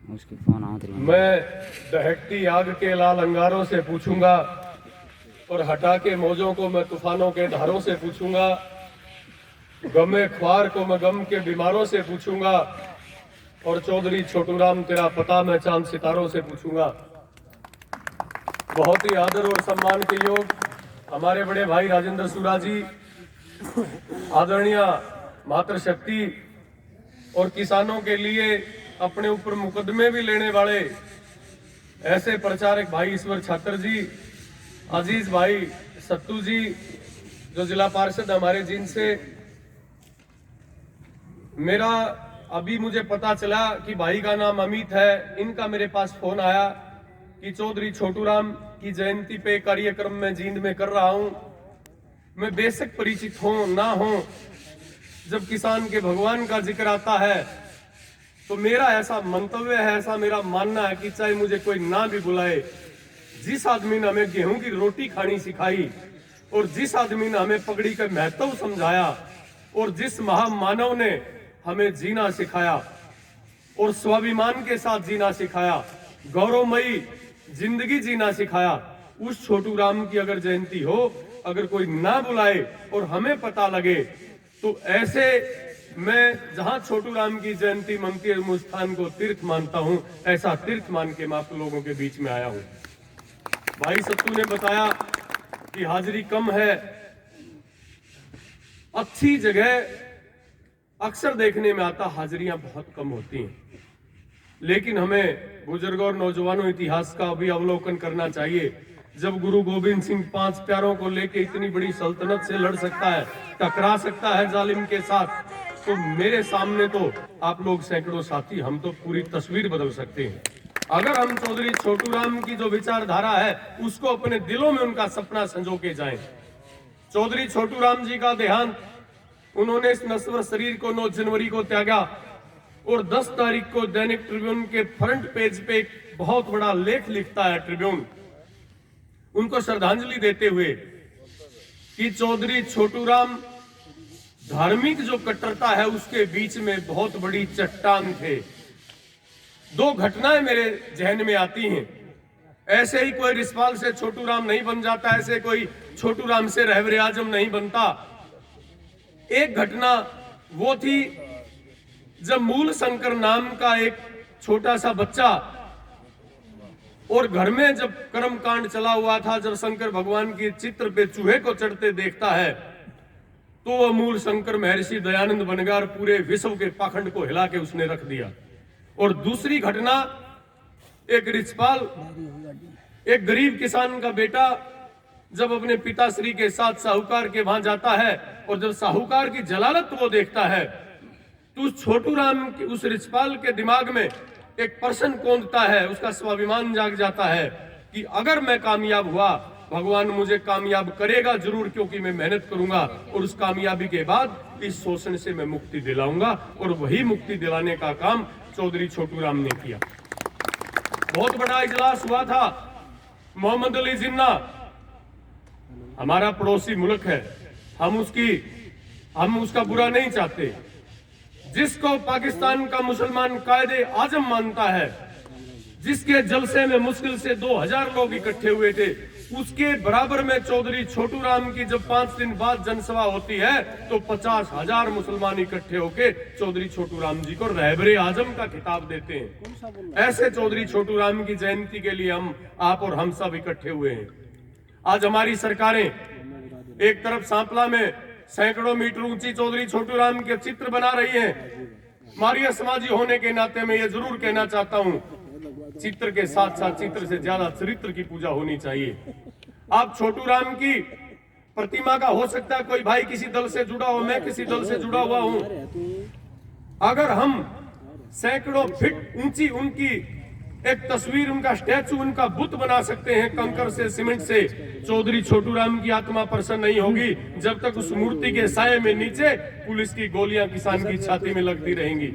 उसकी फोन आवत रही। मैं दहकती आग के लाल अंगारों से पूछूंगा और हटा के मौजों को मैं तूफानों के धारों से पूछूंगा। गमे ख्वार को मैं गम के बीमारों से पूछूंगा और चौधरी छोटू राम तेरा पता मैं चांद सितारों से पूछूंगा। बहुत ही आदर और सम्मान के योग हमारे बड़े भाई राजेंद्र सूरा जी, आदरणीय मातृशक्ति और किसानों के लिए अपने ऊपर मुकदमे भी लेने वाले ऐसे प्रचारक भाई ईश्वर छात्र जी, अजीज भाई सत्तू जी जो जिला पार्षद हमारे जिनसे मेरा अभी मुझे पता चला कि भाई का नाम अमित है। इनका मेरे पास फोन आया कि चौधरी छोटू राम की जयंती पे कार्यक्रम में जींद में कर रहा हूं। मैं बेशक परिचित हूं ना हो, जब किसान के भगवान का जिक्र आता है तो मेरा ऐसा मंतव्य है, ऐसा मेरा मानना है कि चाहे मुझे कोई ना भी बुलाए, जिस आदमी ने हमें गेहूं की रोटी खानी सिखाई और जिस आदमी ने हमें पगड़ी का महत्व समझाया और जिस महामानव ने हमें जीना सिखाया और स्वाभिमान के साथ जीना सिखाया, गौरवमयी जिंदगी जीना सिखाया, उस छोटू राम की अगर जयंती हो, अगर कोई ना बुलाए और हमें पता लगे तो ऐसे मैं जहां छोटू राम की जयंती मनती है उस स्थान को तीर्थ मानता हूं। ऐसा तीर्थ मान के मैं आप लोगों के बीच में आया हूं। भाई सत्तू ने बताया कि हाजिरी कम है। अच्छी जगह अक्सर देखने में आता हाजिरियां बहुत कम होती हैं, लेकिन हमें बुजुर्गों और नौजवानों इतिहास का भी अवलोकन करना चाहिए। जब गुरु गोविंद सिंह 5 प्यारों को लेकर इतनी बड़ी सल्तनत से लड़ सकता है, टकरा सकता है जालिम के साथ, तो मेरे सामने तो आप लोग सैकड़ों साथी, हम तो पूरी तस्वीर बदल सकते हैं। अगर हम चौधरी छोटू राम की जो विचारधारा है उसको अपने दिलों में उनका सपना संजो के जाएं। चौधरी छोटू राम जी का देहांत, उन्होंने इस नश्वर शरीर को 9 जनवरी को त्यागा और 10 तारीख को दैनिक ट्रिब्यून के फ्रंट पेज पे एक बहुत बड़ा लेख लिखता है ट्रिब्यून, उनको श्रद्धांजलि देते हुए कि चौधरी छोटू राम धार्मिक जो कट्टरता है उसके बीच में बहुत बड़ी चट्टान थे। 2 घटनाएं मेरे जहन में आती हैं। ऐसे ही कोई रिछपाल से छोटू राम नहीं बन जाता, ऐसे कोई छोटू राम से रहबरे आजम नहीं बनता। एक घटना वो थी जब मूल शंकर नाम का एक छोटा सा बच्चा और घर में जब कर्म कांड चला हुआ था, जब शंकर भगवान के चित्र पे चूहे को चढ़ते देखता है तो वह मूल शंकर महर्षि दयानंद बनगार पूरे विश्व के पाखंड को हिला के उसने रख दिया। और दूसरी घटना, एक रिछपाल, एक गरीब किसान का बेटा जब अपने पिताश्री के साथ साहूकार के वहां जाता है और जब साहूकार की जलालत वो देखता है तो उस छोटू राम के, उस रिछपाल के दिमाग में एक प्रश्न कौंधता है, उसका स्वाभिमान जाग जाता है कि अगर मैं कामयाब हुआ, भगवान मुझे कामयाब करेगा जरूर, क्योंकि मैं मेहनत करूंगा और उस कामयाबी के बाद इस शोषण से मैं मुक्ति दिलाऊंगा। और वही मुक्ति दिलाने का काम चौधरी छोटू राम ने किया। बहुत बड़ा इजलास हुआ था। मोहम्मद अली जिन्ना हमारा पड़ोसी मुल्क है, हम उसका बुरा नहीं चाहते। जिसको पाकिस्तान का मुसलमान कायदे आजम मानता है, जिसके जलसे में मुश्किल से 2000 लोग इकट्ठे हुए थे, उसके बराबर में चौधरी छोटू राम की जब 5 दिन बाद जनसभा होती है तो 50,000 मुसलमान इकट्ठे होके चौधरी छोटू राम जी को रहबरे आजम का खिताब देते हैं। ऐसे चौधरी छोटू राम की जयंती के लिए आप और हम सब इकट्ठे हुए हैं। आज हमारी सरकारें एक तरफ सांपला में सैकड़ों मीटर ऊंची चौधरी छोटू राम के चित्र बना रही हैं। मारिया समाजी होने के नाते मैं ये जरूर कहना चाहता हूं, चित्र के साथ साथ चित्र से ज्यादा चरित्र की पूजा होनी चाहिए। आप छोटू राम की प्रतिमा का, हो सकता है कोई भाई किसी दल से जुड़ा हो, मैं किसी दल से जुड़ा हुआ हूं, अगर हम सैकड़ों फीट ऊंची उनकी एक तस्वीर, उनका स्टैचू, उनका बुत बना सकते हैं कंकर से, सीमेंट से, चौधरी छोटू राम की आत्मा प्रसन्न नहीं होगी जब तक उस मूर्ति के साये में नीचे पुलिस की गोलियां किसान की छाती में लगती रहेंगी।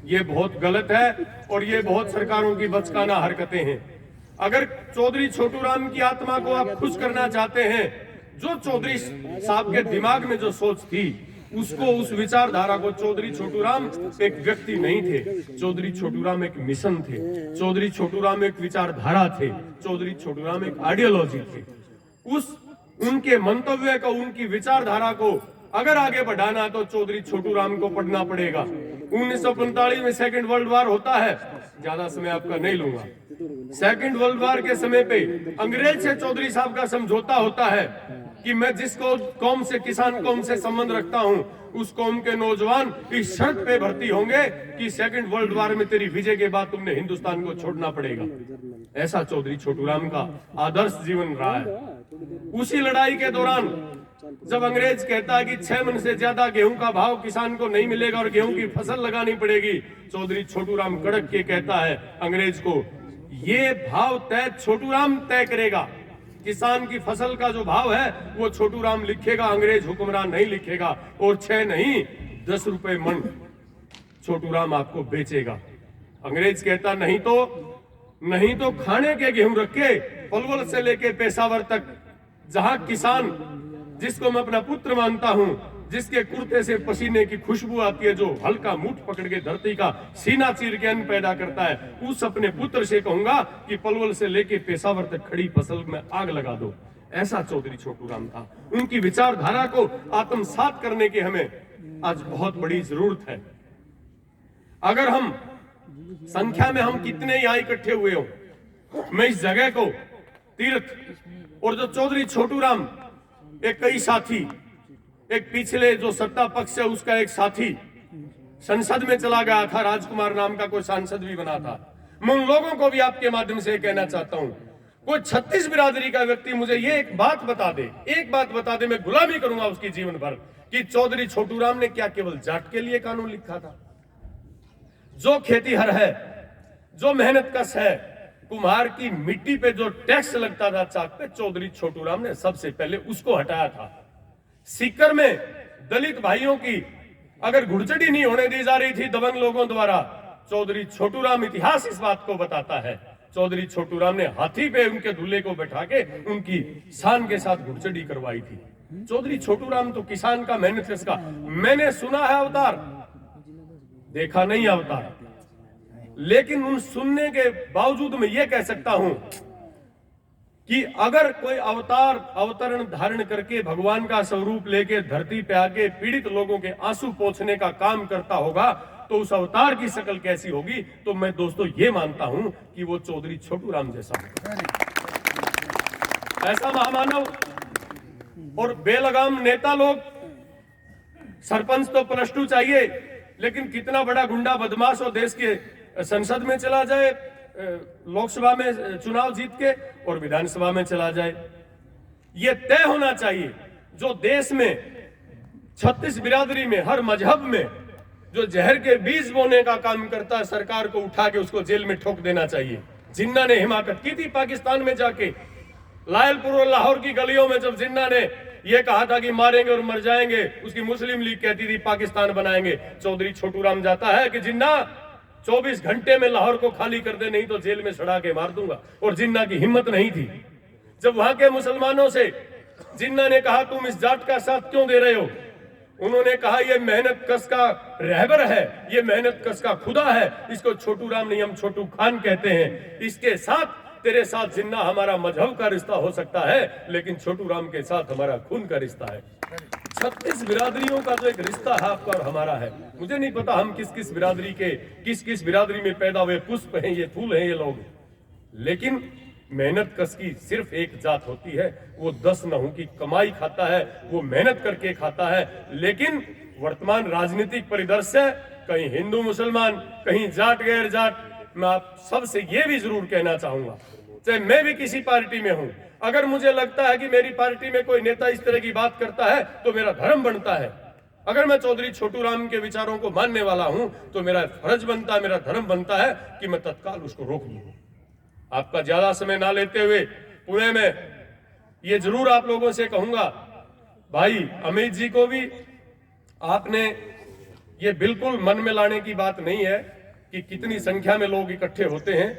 ये बहुत गलत है और ये बहुत सरकारों की बचकाना हरकतें हैं। अगर चौधरी छोटू राम की आत्मा को आप खुश करना चाहते हैं, जो चौधरी साहब के दिमाग में जो सोच थी उसको, उस विचारधारा को, चौधरी छोटूराम एक व्यक्ति नहीं थे, चौधरी छोटूराम एक मिशन थे, चौधरी छोटूराम एक विचारधारा थे, चौधरी छोटूराम एक आइडियोलॉजी थे। उनके मंतव्य को, उनकी विचारधारा को अगर आगे बढ़ाना तो चौधरी छोटूराम को पढ़ना पड़ेगा। 1945 में सेकंड वर्ल्ड वॉर होता है, ज्यादा समय आपका नहीं लूंगा। सेकंड वर्ल्ड वॉर के समय पे अंग्रेज से चौधरी साहब का समझौता होता है कि मैं जिस कौम से, किसान कौम से संबंध रखता हूं, उस कौम के नौजवान इस शर्त पे भर्ती होंगे कि सेकंड वर्ल्ड वॉर में तेरी विजय के बाद तुमने हिंदुस्तान को छोड़ना पड़ेगा। ऐसा चौधरी छोटूराम का आदर्श जीवन रहा है। उसी लड़ाई के दौरान जब अंग्रेज कहता है कि 6 मन से ज्यादा गेहूं का भाव किसान को नहीं मिलेगा और गेहूं की फसल लगानी पड़ेगी, चौधरी छोटूराम कड़क के कहता है अंग्रेज को, ये भाव तय छोटूराम तय करेगा। किसान की फसल का जो भाव है वो छोटूराम लिखेगा, अंग्रेज हुक्मरान नहीं लिखेगा। और 6 नहीं 10 रुपए मन छोटूराम आपको बेचेगा। अंग्रेज कहता नहीं तो खाने के गेहूं रखे, पलवल से लेके पेशावर तक, जहां किसान, जिसको मैं अपना पुत्र मानता हूं, जिसके कुर्ते से पसीने की खुशबू आती है, जो हल्का मुठ पकड़ के धरती का सीना चीर के अन्न पैदा करता है, उस अपने पुत्र से कहूंगा कि पलवल से लेके पेशावर तक खड़ी फसल में आग लगा दो। ऐसा चौधरी छोटूराम था। उनकी विचारधारा को आत्मसात करने की हमें आज बहुत बड़ी जरूरत है। अगर हम संख्या में हम कितने यहाँ इकट्ठे हुए हो, मैं इस जगह को तीर्थ, और जो चौधरी छोटूराम एक कई साथी, एक पिछले जो सत्ता पक्ष है उसका एक साथी संसद में चला गया था, राजकुमार नाम का कोई सांसद भी बना था। मैं उन लोगों को भी आपके माध्यम से कहना चाहता हूं, कोई 36 बिरादरी का व्यक्ति मुझे ये एक बात बता दे, मैं गुलामी करूंगा उसकी जीवन भर, कि चौधरी छोटूराम ने क्या केवल जाट के लिए कानून लिखा था? जो खेतीहर है, जो मेहनत कश है, कुम्हार की मिट्टी पे जो टैक्स लगता था चाक पे, चौधरी छोटूराम ने सबसे पहले उसको हटाया था। सीकर में दलित भाइयों की अगर घुड़चड़ी नहीं होने दी जा रही थी दबंग लोगों द्वारा, चौधरी छोटूराम, इतिहास इस बात को बताता है, चौधरी छोटूराम ने हाथी पे उनके दूल्हे को बैठा के उनकी शान के साथ घुड़चड़ी करवाई थी। चौधरी छोटूराम तो किसान का, मेहनत कश का। मैंने सुना है अवतार, देखा नहीं अवतार, लेकिन उन सुनने के बावजूद मैं ये कह सकता हूं कि अगर कोई अवतरण धारण करके भगवान का स्वरूप लेके धरती पे आके पीड़ित लोगों के आंसू पोंछने का काम करता होगा तो उस अवतार की शक्ल कैसी होगी? तो मैं दोस्तों ये मानता हूं कि वो चौधरी छोटूराम जैसा होगा। ऐसा महामानव और बेलगाम नेता लोग, सरपंच तो +2 चाहिए, लेकिन कितना बड़ा गुंडा बदमाश हो देश के संसद में चला जाए, लोकसभा में चुनाव जीत के, और विधानसभा में चला जाए। यह तय होना चाहिए। जो देश में 36 बिरादरी में, हर मजहब में जो जहर के बीज बोने का काम करता है, सरकार को उठा के उसको जेल में ठोक देना चाहिए। जिन्ना ने हिमाकत की थी पाकिस्तान में जाके, लायलपुर और लाहौर की गलियों में, जब जिन्ना ने यह कहा था कि मारेंगे और मर जाएंगे, उसकी मुस्लिम लीग कहती थी पाकिस्तान बनाएंगे। चौधरी छोटूराम जाता है कि जिन्ना 24 घंटे में लाहौर को खाली कर दे, नहीं तो जेल में सड़ा के मार दूंगा। और जिन्ना की हिम्मत नहीं थी। जब वहां के मुसलमानों से जिन्ना ने कहा तुम इस जाट का साथ क्यों दे रहे हो, उन्होंने कहा ये मेहनत कश का रहबर है, ये मेहनत कश का खुदा है, इसको छोटूराम नहीं हम छोटू खान कहते हैं। इसके साथ, तेरे साथ जिन्ना हमारा मजहब का रिश्ता हो सकता है, लेकिन छोटूराम के साथ हमारा खून का रिश्ता है। 36 बिरादरियों का जो एक रिश्ता है आपका और हमारा है। मुझे नहीं पता हम किस किस बिरादरी के, किस किस बिरादरी में पैदा हुए पुष्प हैं, ये फूल हैं ये लोग, लेकिन मेहनत कश की सिर्फ एक जात होती है। वो 10 नहू की कमाई खाता है, वो मेहनत करके खाता है। लेकिन वर्तमान राजनीतिक परिदृश्य, कहीं हिंदू मुसलमान, कहीं जाट गैर जाट, मैं आप सबसे ये भी जरूर कहना चाहूंगा, चाहे मैं भी किसी पार्टी में हूं, अगर मुझे लगता है कि मेरी पार्टी में कोई नेता इस तरह की बात करता है तो मेरा धर्म बनता है। अगर मैं चौधरी छोटूराम के विचारों को मानने वाला हूं तो मेरा फर्ज बनता है, मेरा धर्म बनता है कि मैं तत्काल उसको रोक लूं। आपका ज्यादा समय ना लेते हुए पुणे में ये जरूर आप लोगों से कहूंगा, भाई अमित जी को भी आपने ये बिल्कुल मन में लाने की बात नहीं है कि कितनी संख्या में लोग इकट्ठे होते हैं।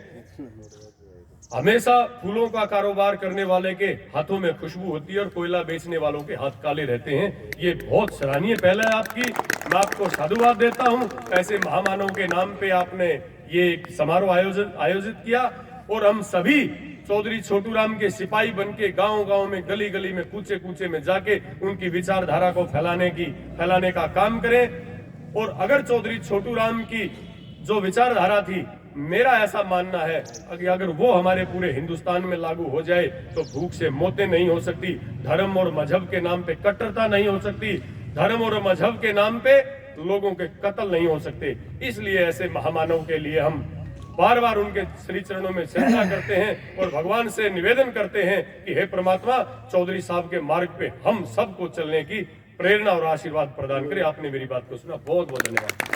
हमेशा फूलों का कारोबार करने वाले के हाथों में खुशबू होती है और कोयला बेचने वालों के हाथ काले रहते हैं। ये बहुत सराहनीय पहल है आपकी, मैं आपको साधुवाद देता हूं। ऐसे महामानव के नाम पे आपने ये एक समारोह आयोजित किया और हम सभी चौधरी छोटूराम के सिपाही बन के गाँव-गाँव में, गली गली में, कूचे कूचे में जाके उनकी विचारधारा को फैलाने का काम करें। और अगर चौधरी छोटूराम की जो विचारधारा थी, मेरा ऐसा मानना है कि अगर वो हमारे पूरे हिंदुस्तान में लागू हो जाए तो भूख से मौतें नहीं हो सकती, धर्म और मजहब के नाम पे कट्टरता नहीं हो सकती, धर्म और मजहब के नाम पे लोगों के कत्ल नहीं हो सकते। इसलिए ऐसे महामानव के लिए हम बार बार उनके श्री चरणों में चर्चा करते हैं और भगवान से निवेदन करते हैं कि हे परमात्मा, चौधरी साहब के मार्ग पे हम सबको चलने की प्रेरणा और आशीर्वाद प्रदान करें। आपने मेरी बात को सुना, बहुत बहुत धन्यवाद।